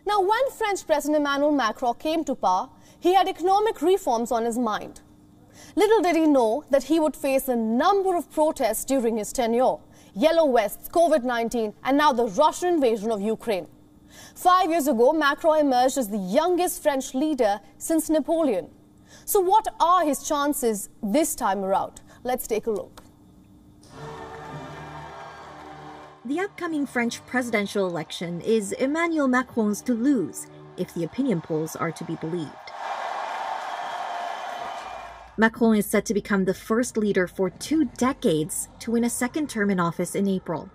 Now, when French President Emmanuel Macron came to power, he had economic reforms on his mind. Little did he know that he would face a number of protests during his tenure: yellow vests, COVID-19, and now the Russian invasion of Ukraine. 5 years ago, Macron emerged as the youngest French leader since Napoleon. So what are his chances this time around? Let's take a look. The upcoming French presidential election is Emmanuel Macron's to lose, if the opinion polls are to be believed. Macron is set to become the first leader for 2 decades to win a second term in office in April.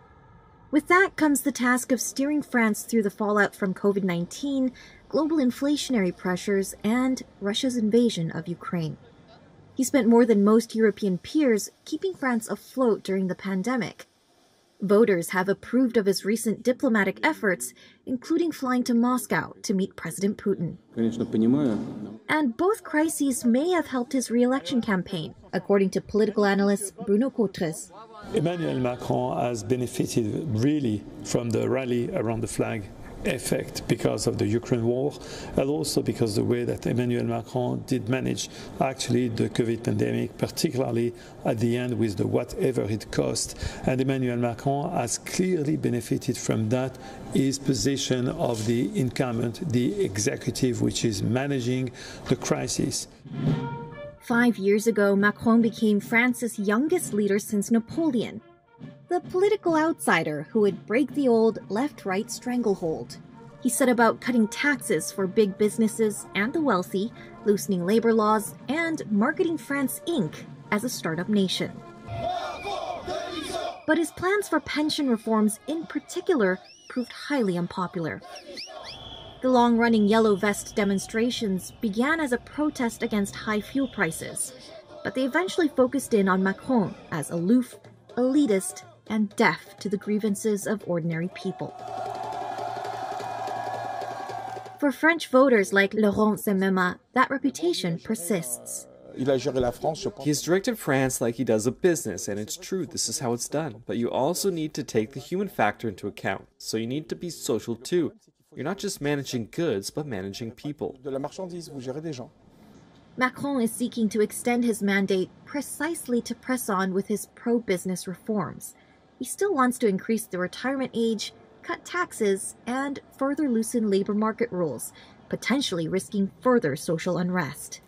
With that comes the task of steering France through the fallout from COVID-19, global inflationary pressures, and Russia's invasion of Ukraine. He spent more than most European peers keeping France afloat during the pandemic. Voters have approved of his recent diplomatic efforts, including flying to Moscow to meet President Putin. And both crises may have helped his re-election campaign, according to political analyst Bruno Cotres. Emmanuel Macron has benefited really from the rally around the flag effect because of the Ukraine war, and also because the way that Emmanuel Macron did manage actually the COVID pandemic, particularly at the end with the whatever it cost. And Emmanuel Macron has clearly benefited from that, his position of the incumbent, the executive, which is managing the crisis. 5 years ago, Macron became France's youngest leader since Napoleon, the political outsider who would break the old left-right stranglehold. He set about cutting taxes for big businesses and the wealthy, loosening labor laws, and marketing France Inc. as a startup nation. But his plans for pension reforms in particular proved highly unpopular. The long-running yellow vest demonstrations began as a protest against high fuel prices, but they eventually focused in on Macron as aloof, elitist, and deaf to the grievances of ordinary people. For French voters like Laurent Semema, that reputation persists. He's directed France like he does a business, and it's true, this is how it's done. But you also need to take the human factor into account, so you need to be social too. You're not just managing goods, but managing people. Macron is seeking to extend his mandate precisely to press on with his pro-business reforms. He still wants to increase the retirement age, cut taxes, and further loosen labor market rules, potentially risking further social unrest.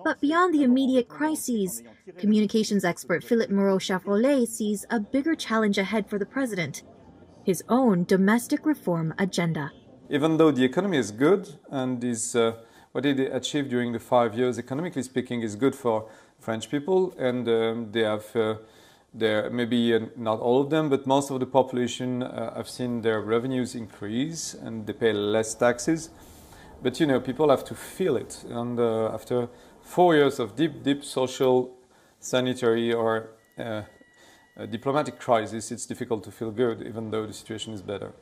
But beyond the immediate crises, communications expert Philippe Moreau-Chevrolet sees a bigger challenge ahead for the president: his own domestic reform agenda. Even though the economy is good and is what it achieved during the 5 years, economically speaking, is good for French people, and they have, maybe not all of them, but most of the population have seen their revenues increase and they pay less taxes. But you know, people have to feel it, and after 4 years of deep social, sanitary, or diplomatic crisis, it's difficult to feel good, even though the situation is better.